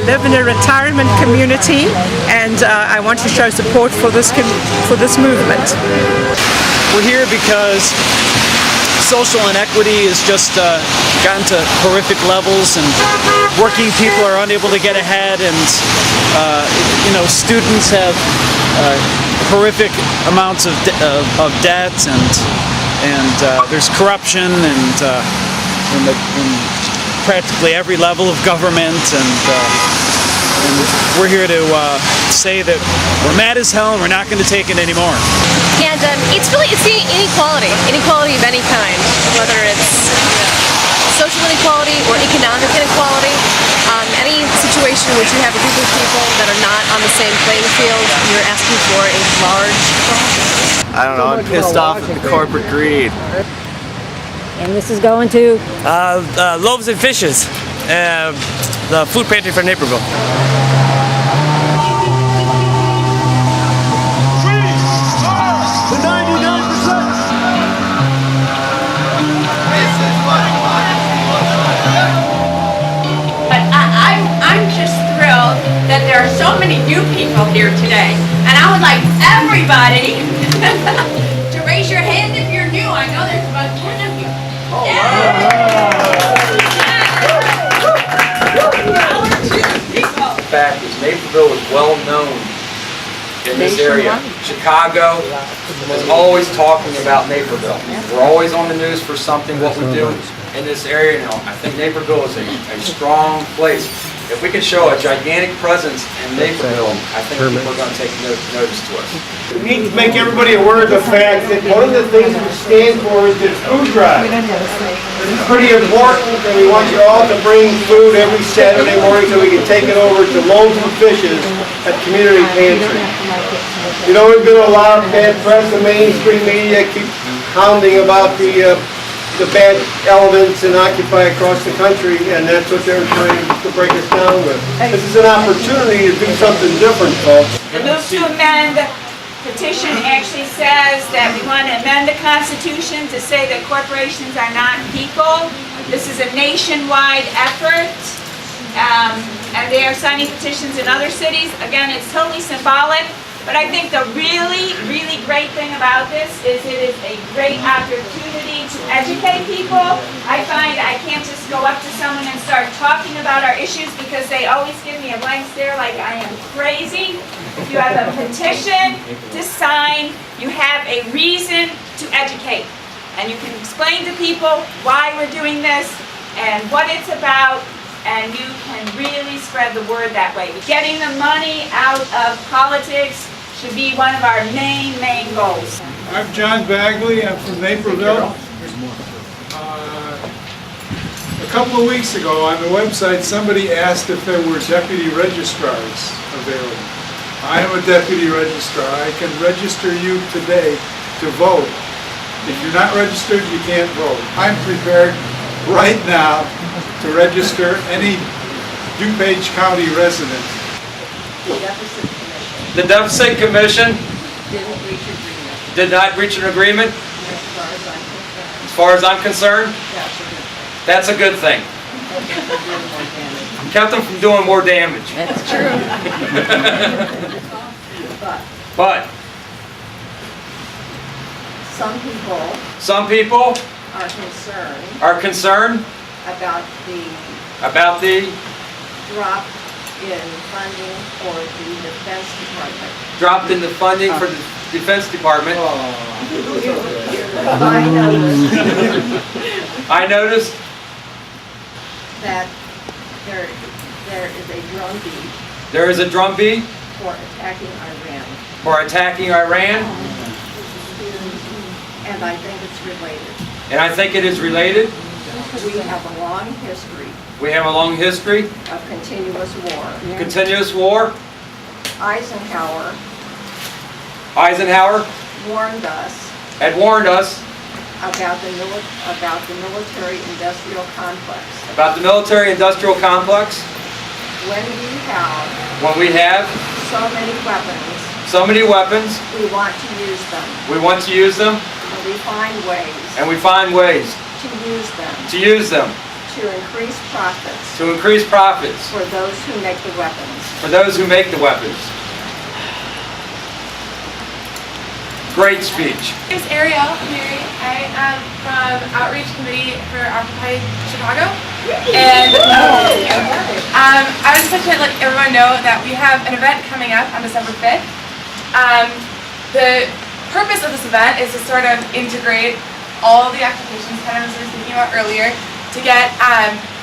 live in a retirement community, and I want to show support for this movement. We're here because social inequity has just gotten to horrific levels, and working people are unable to get ahead, and students have horrific amounts of debt, and there's corruption in practically every level of government, and we're here to say that we're mad as hell and we're not going to take it anymore. And it's the inequality of any kind, whether it's social inequality or economic inequality. Any situation in which you have a group of people that are not on the same playing field, you're asking for a large. I don't know, I'm pissed off at the corporate greed. And this is going to? Loaves and Fishes, the food pantry for Naperville. That there are so many new people here today, and I would like everybody to raise your hand if you're new. I know there's about 10 of you. The fact is, Naperville is well known in this area. Chicago is always talking about Naperville. We're always on the news for something, what we do in this area now. I think Naperville is a strong place. If we can show a gigantic presence in Naperville, I think people are going to take notice to us. We need to make everybody aware of the fact that one of the things we stand for is the food drive. This is pretty important, and we want you all to bring food every Saturday morning so we can take it over to Loaves and Fishes at Community Pantry. You know, we've been a lot of bad press, the mainstream media keep hounding about the bad elements in Occupy across the country, and that's what they're trying to break us down with. This is an opportunity to do something different, folks. The move to amend petition actually says that we want to amend the Constitution to say that corporations are not people. This is a nationwide effort, and they are signing petitions in other cities. Again, it's totally symbolic. But I think the really, really great thing about this is it is a great opportunity to educate people. I find I can't just go up to someone and start talking about our issues because they always give me a blank stare like I am crazy. If you have a petition to sign, you have a reason to educate. And you can explain to people why we're doing this and what it's about, and you can really spread the word that way. Getting the money out of politics should be one of our main goals. I'm John Bagley. I'm from Naperville. A couple of weeks ago on the website, somebody asked if there were deputy registrars available. I am a deputy registrar. I can register you today to vote. If you're not registered, you can't vote. I'm prepared right now to register any DuPage County resident. The Deficit Commission did not reach an agreement. As far as I'm concerned, that's a good thing. Kept them from doing more damage. That's true. But some people are concerned about the drop in funding for the Defense Department. Dropped in the funding for the Defense Department. I noticed that there is a drumbeat. There is a drumbeat for attacking Iran. For attacking Iran. And I think it's related. And I think it is related. We have a long history. We have a long history of continuous war. Continuous war. Eisenhower had warned us about the military-industrial complex. About the military-industrial complex. When we have so many weapons, we want to use them. We want to use them. And we find ways. And we find ways to use them. To use them. To to increase profits to increase profits for those who make the weapons. for those who make the weapons. Great speech. My name is Ariel Mary. I am from Outreach Committee for Occupy Chicago. And I would just like to let everyone know that we have an event coming up on December 5th. The purpose of this event is to sort of integrate all the occupations, kind of as we were speaking about earlier, to get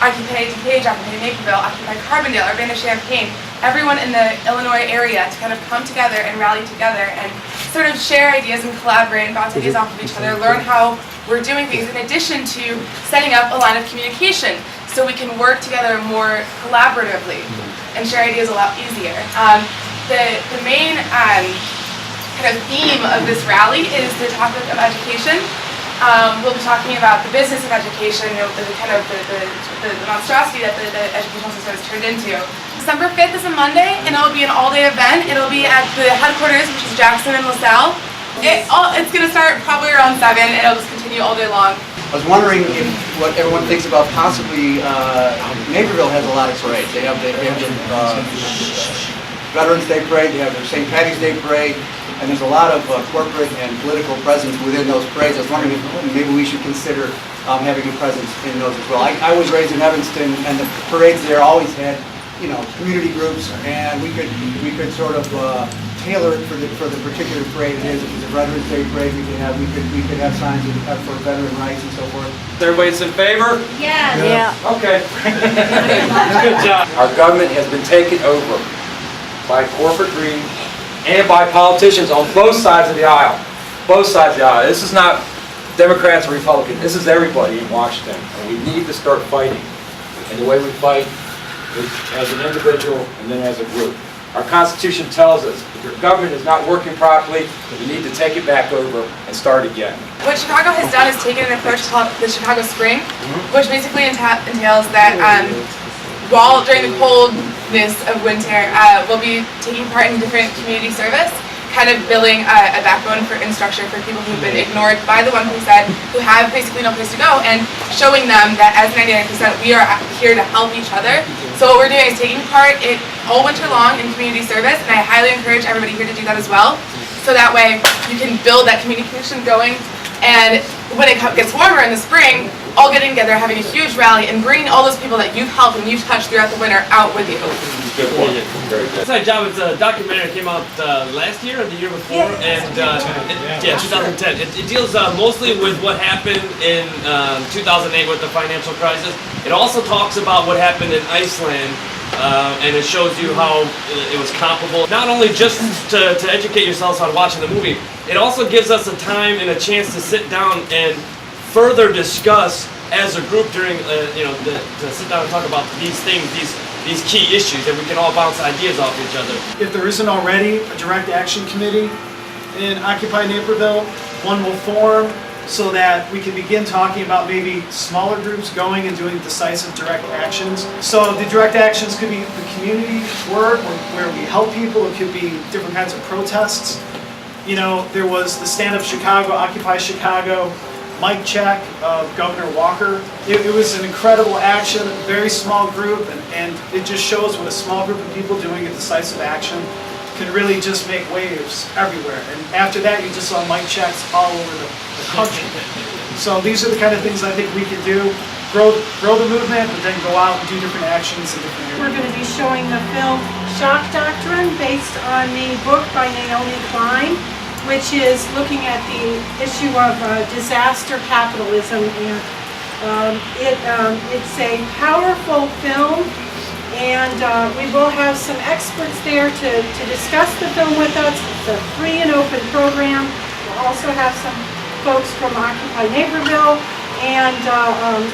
Occupy DuPage, Occupy Naperville, Occupy Carbondale, Urbana-Champaign, everyone in the Illinois area to kind of come together and rally together and sort of share ideas and collaborate and bounce ideas off of each other, learn how we're doing things, in addition to setting up a line of communication so we can work together more collaboratively and share ideas a lot easier. The main kind of theme of this rally is the topic of education. We'll be talking about the business of education, the monstrosity that the educational system has turned into. December 5th is a Monday, and it'll be an all-day event. It'll be at the headquarters, which is Jackson and LaSalle. It's going to start probably around 7, and it'll just continue all day long. I was wondering if what everyone thinks about possibly Naperville has a lot of parades. They have the Veterans Day Parade, they have their St. Patty's Day Parade, and there's a lot of corporate and political presence within those parades. I was wondering if maybe we should consider having a presence in those as well. I was raised in Evanston, and the parades there always had, you know, community groups, and we could sort of tailor it for the particular parade it is. If it's a Veterans Day Parade, we could have signs for veteran rights and so forth. Everybody's in favor? Yes. Yeah. Okay. Good job. Our government has been taken over by corporate greed and by politicians on both sides of the aisle. Both sides of the aisle. This is not Democrats or Republicans. This is everybody in Washington. And we need to start fighting. And the way we fight is as an individual and then as a group. Our Constitution tells us if your government is not working properly, we need to take it back over and start again. What Chicago has done is taken an approach called the Chicago Spring, which basically entails that while during the coldness of winter, we'll be taking part in different community service, kind of building a backbone for infrastructure for people who've been ignored by the 1%, who have basically no place to go, and showing them that as 99%, we are here to help each other. So what we're doing is taking part all winter long in community service, and I highly encourage everybody here to do that as well. So that way you can build that communication going, and when it gets warmer in the spring, all getting together, having a huge rally, and bringing all those people that you've helped and you've touched throughout the winter out with you. Good point. Very good. Inside Job, it's a documentary that came out last year or the year before, and 2010. It deals mostly with what happened in 2008 with the financial crisis. It also talks about what happened in Iceland, and it shows you how it was comparable. Not only just to educate yourselves on watching the movie, it also gives us a time and a chance to sit down and further discuss as a group during, to sit down and talk about these things, these key issues, and we can all bounce ideas off each other. If there isn't already a direct action committee in Occupy Naperville, one will form so that we can begin talking about maybe smaller groups going and doing decisive direct actions. So the direct actions could be the community work where we help people. It could be different kinds of protests. You know, there was the Stand Up Chicago, Occupy Chicago, mic check of Governor Walker. It was an incredible action, a very small group, and it just shows what a small group of people doing a decisive action can really just make waves everywhere. And after that, you just saw mic checks all over the country. So these are the kind of things I think we can do. Grow the movement, but then go out and do different actions in different areas. We're going to be showing the film Shock Doctrine, based on the book by Naomi Klein, which is looking at the issue of disaster capitalism. And it's a powerful film, and we will have some experts there to discuss the film with us. It's a free and open program. We'll also have some folks from Occupy Naperville and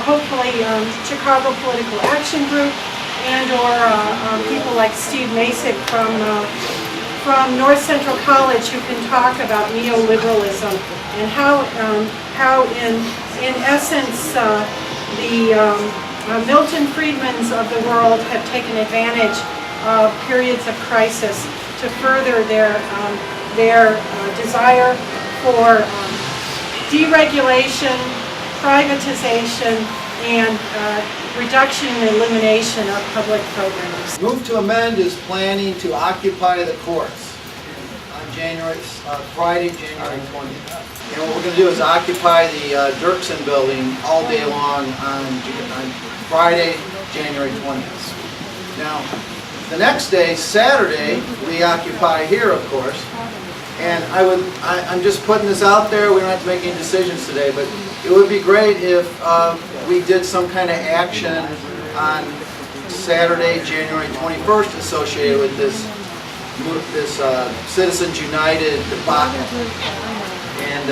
hopefully Chicago Political Action Group and/or people like Steve Masick from North Central College, who can talk about neoliberalism and how in essence the Milton Friedmans of the world have taken advantage of periods of crisis to further their desire for deregulation, privatization, and reduction and elimination of public programs. Move to amend is planning to occupy the courts on Friday, January 20th. And what we're going to do is occupy the Dirksen building all day long on Friday, January 20th. Now, the next day, Saturday, we occupy here, of course. And I'm just putting this out there. We don't have to make any decisions today, but it would be great if we did some kind of action on Saturday, January 21st, associated with this Citizens United debacle. And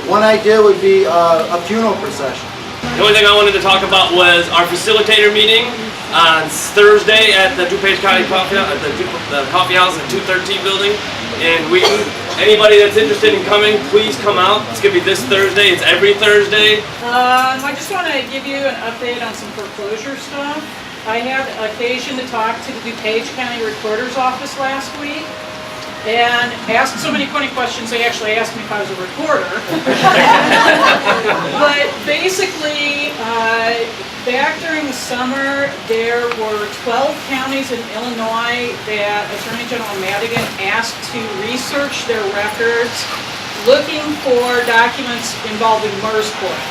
one idea would be a funeral procession. The only thing I wanted to talk about was our facilitator meeting on Thursday at the DuPage County Coffee House at 213 building. And anybody that's interested in coming, please come out. It's going to be this Thursday. It's every Thursday. I just want to give you an update on some foreclosure stuff. I had occasion to talk to the DuPage County Recorder's Office last week and asked so many pointy questions, they actually asked me if I was a reporter. But basically, back during the summer, there were 12 counties in Illinois that Attorney General Madigan asked to research their records looking for documents involving MERS Court,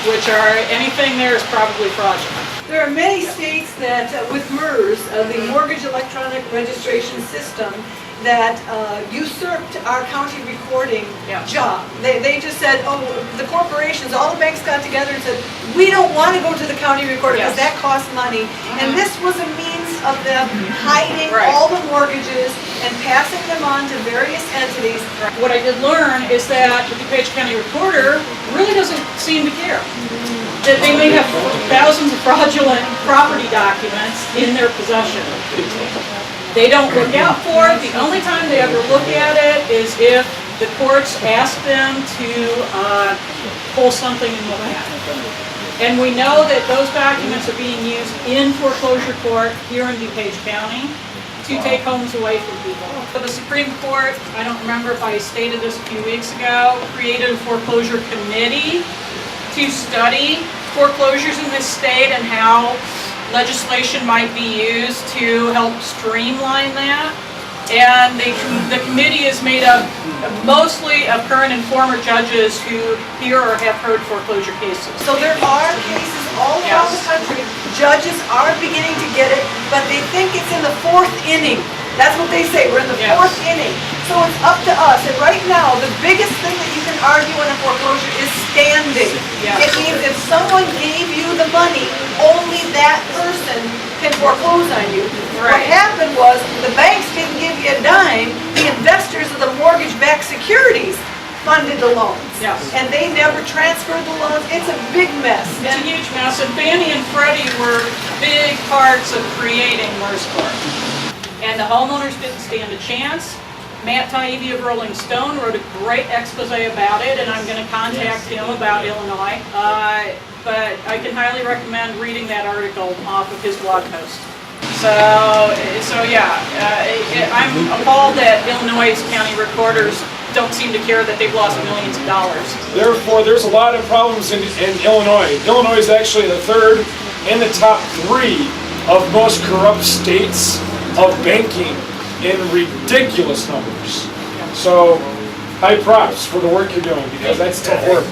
which are, anything there is probably fraudulent. There are many states that, with MERS, the Mortgage Electronic Registration System, that usurped our county recording job. They just said, oh, the corporations, all the banks got together and said, we don't want to go to the county recorder because that costs money. And this was a means of them hiding all the mortgages and passing them on to various entities. What I did learn is that the DuPage County Recorder really doesn't seem to care. That they may have thousands of fraudulent property documents in their possession. They don't look out for it. The only time they ever look at it is if the courts ask them to pull something in the lab. And we know that those documents are being used in foreclosure court here in DuPage County to take homes away from people. So the Supreme Court, I don't remember if I stated this a few weeks ago, created a foreclosure committee to study foreclosures in this state and how legislation might be used to help streamline that. And the committee is made up mostly of current and former judges who hear or have heard foreclosure cases. So there are cases all around the country. Judges are beginning to get it, but they think it's in the 4th inning. That's what they say, we're in the 4th inning. So it's up to us. And right now, the biggest thing that you can argue in a foreclosure is standing. It means if someone gave you the money, only that person can foreclose on you. What happened was, the banks didn't give you a dime, the investors of the mortgage-backed securities funded the loans. And they never transferred the loans. It's a big mess. It's a huge mess, and Fannie and Freddie were big parts of creating MERS Court. And the homeowners didn't stand a chance. Matt Taibbi of Rolling Stone wrote a great expose about it, and I'm going to contact him about Illinois. But I can highly recommend reading that article off of his blog post. So yeah, I'm appalled that Illinois' county recorders don't seem to care that they've lost millions of dollars. Therefore, there's a lot of problems in Illinois. Illinois is actually the 3rd in the top 3 of most corrupt states of banking in ridiculous numbers. So, high props for the work you're doing, because that's tough work.